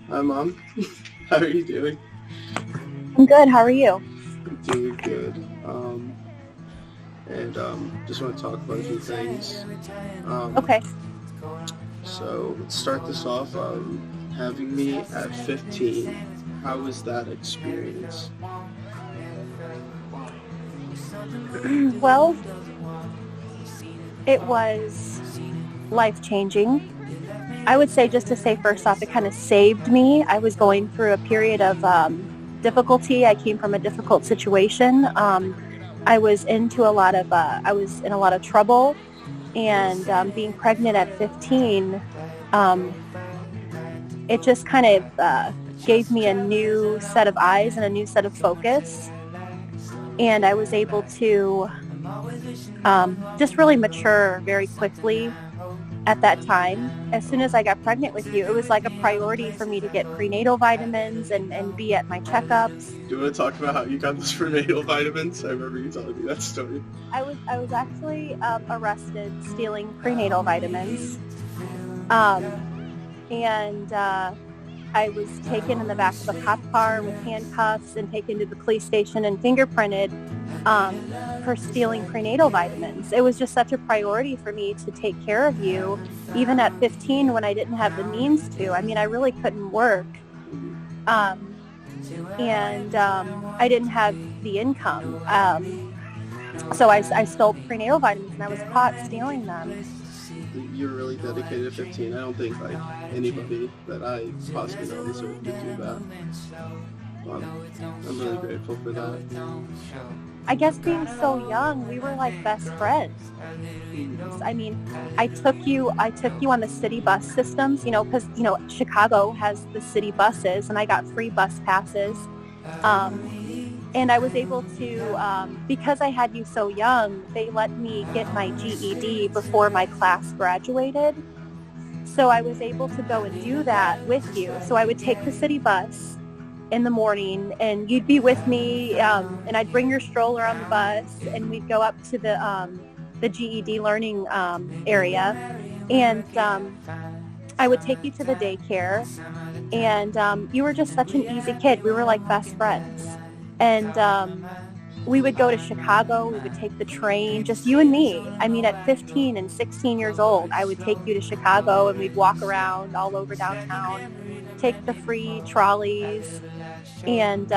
Hi, Mom. How are you doing? I'm good. How are you? I'm doing good. And just want to talk about a few things. Um, Okay. so let's start this off. Having me at 15. How was that experience? Well, it was life-changing. I would say, just to say first off, it kind of saved me. I was going through a period of difficulty. I came from a difficult situation. I was in a lot of trouble, and being pregnant at 15, um, it just kind of gave me a new set of eyes and a new set of focus. And I was able to just really mature very quickly at that time. As soon as I got pregnant with you, it was like a priority for me to get prenatal vitamins and be at my checkups. Do you want to talk about how you got those prenatal vitamins? I remember you telling me that story. I was actually arrested stealing prenatal vitamins, um, and I was taken in the back of a cop car with handcuffs and taken to the police station and fingerprinted for stealing prenatal vitamins. It was just such a priority for me to take care of you, even at 15 when I didn't have the means to. I mean, I really couldn't work. Um, and I didn't have the income. So I stole prenatal vitamins, and I was caught stealing them. You're really dedicated at 15. I don't think like anybody that I possibly know on this earth could do that. I'm really grateful for that. I guess being so young, we were like best friends. I mean, I took you on the city bus systems, because, Chicago has the city buses, and I got free bus passes. And I was able to, because I had you so young, they let me get my GED before my class graduated. So I was able to go and do that with you. So I would take the city bus in the morning, and you'd be with me, and I'd bring your stroller on the bus, and we'd go up to the GED learning area, and I would take you to the daycare, and you were just such an easy kid. We were like best friends, and we would go to Chicago. We would take the train, just you and me. I mean, at 15 and 16 years old, I would take you to Chicago, and we'd walk around all over downtown, take the free trolleys, and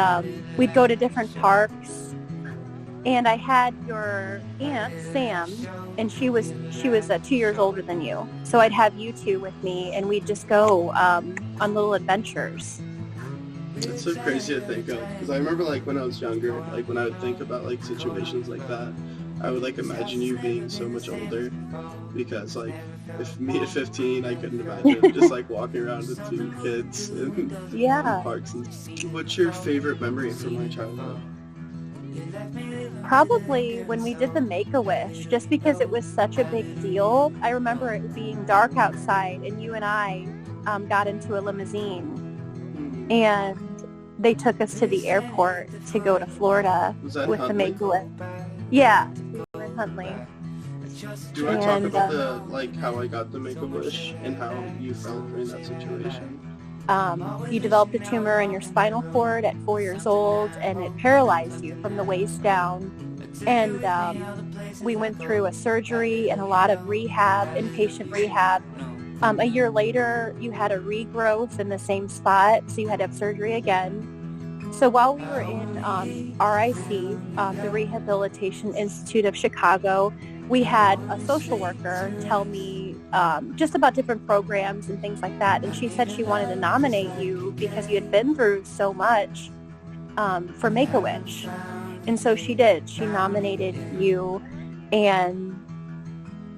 we'd go to different parks. And I had your aunt Sam, and she was 2 years older than you. So I'd have you two with me, and we'd just go on little adventures. It's so crazy to think of because I remember like when I was younger, like when I would think about like situations like that, I would like imagine you being so much older because like if me at 15, I couldn't imagine just like walking around with two kids in Yeah, parks. And what's your favorite memory from my childhood? probably when we did the Make-A-Wish, just because it was such a big deal. I remember it being dark outside, and you and I got into a limousine, and they took us to the airport to go to Florida Was that with the Huntley? Make-A-Wish. Yeah, we were in Huntley. Do you want to talk And about the like how I got the Make a Wish and how you felt during that situation? you developed a tumor in your spinal cord at 4 years old, and it paralyzed you from the waist down. And we went through a surgery and a lot of rehab, inpatient rehab. A year later, you had a regrowth in the same spot, so you had to have surgery again. So while we were in RIC, the Rehabilitation Institute of Chicago, we had a social worker tell me just about different programs and things like that. And she said she wanted to nominate you because you had been through so much for Make-A-Wish. And so she did. She nominated you, and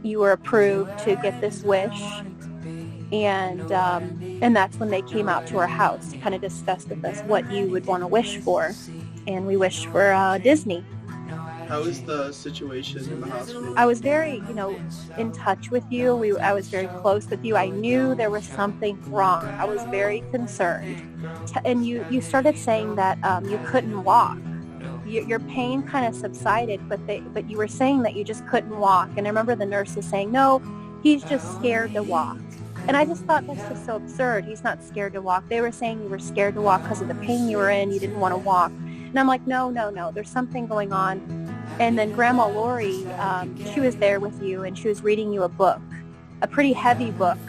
you were approved to get this wish. And that's when they came out to our house to kind of discuss with us what you would want to wish for. And we wished for Disney. How is the situation in the hospital? I was very, in touch with you. I was very close with you. I knew there was something wrong. I was very concerned. And you started saying that you couldn't walk. Your pain kind of subsided, but you were saying that you just couldn't walk. And I remember the nurses saying, no, he's just scared to walk. And I just thought that's just so absurd. He's not scared to walk. They were saying you were scared to walk because of the pain you were in. You didn't want to walk. And I'm like, no. There's something going on. And then Grandma Lori, she was there with you, and she was reading you a book, a pretty heavy book.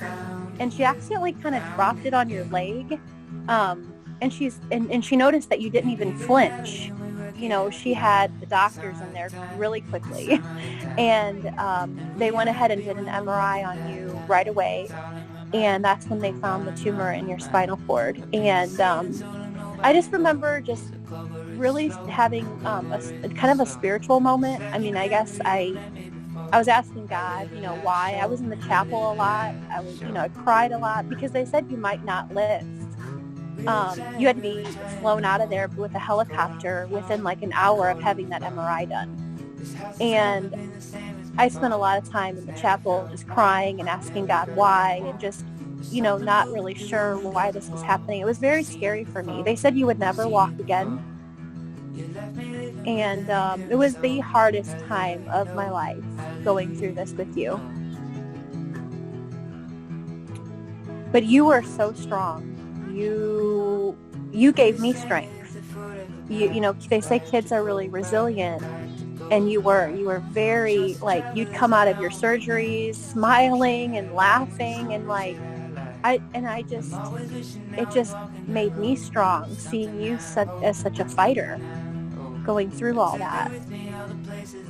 And she accidentally kind of dropped it on your leg. And she noticed that you didn't even flinch. You know, she had the doctors in there really quickly. And they went ahead and did an MRI on you right away. And that's when they found the tumor in your spinal cord. And I just remember just really having a kind of a spiritual moment. I mean, I guess I was asking God, you know, why. I was in the chapel a lot. I cried a lot because they said you might not live. You had to be flown out of there with a helicopter within like an hour of having that MRI done. And I spent a lot of time in the chapel just crying and asking God why, and just, you know, not really sure why this was happening. It was very scary for me. They said you would never walk again. And it was the hardest time of my life going through this with you. But you were so strong. You gave me strength. You know, they say kids are really resilient, and you were very, like, you'd come out of your surgeries smiling and laughing, and like it just made me strong seeing you as such a fighter going through all that.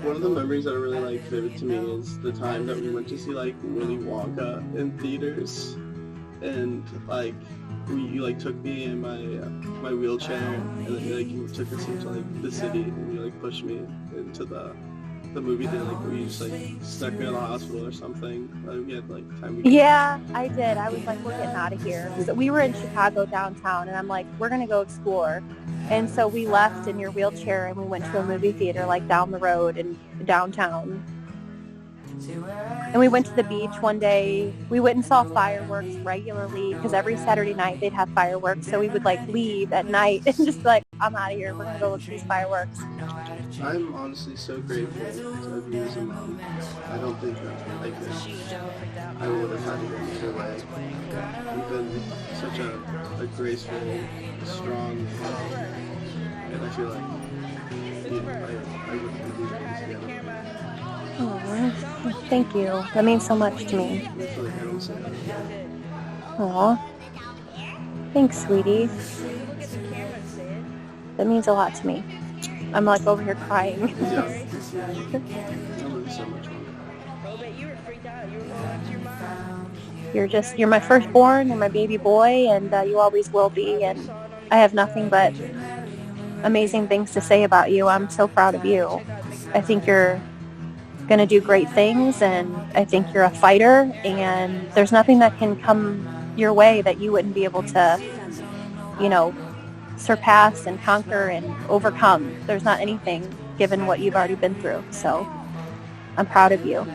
One of the memories that are really like vivid to me is the time that we went to see like Willy Wonka in theaters, and like you like took me in my wheelchair, and then, like you took us into like the city, and you like pushed me into the movie theater, like where you just like stuck me in the hospital or something. We had like time. Yeah, I did. I was like, we're getting out of here. So we were in Chicago downtown, and I'm like, we're gonna go explore. And so we left in your wheelchair, and we went to a movie theater like down the road in downtown. And we went to the beach one day. We went and saw fireworks regularly because every Saturday night they'd have fireworks. So we would like leave at night and just be like, I'm out of here. We're going to go look at these fireworks. I'm honestly so grateful to have you as a mom. I don't think that I would have had to go either way. You've been such a graceful, strong mom. And I feel like I wouldn't do things together. Oh, thank you. That means so much to me. Aw. Thanks, sweetie. That means a lot to me. I'm like over here crying. Yeah. I love you so much. You're my firstborn, you're my baby boy, and you always will be. And I have nothing but amazing things to say about you. I'm so proud of you. I think you're going to do great things, and I think you're a fighter, and there's nothing that can come your way that you wouldn't be able to, you know, surpass and conquer and overcome. There's not anything given what you've already been through. So I'm proud of you.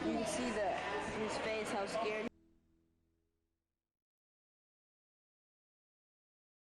You can see his face, how scared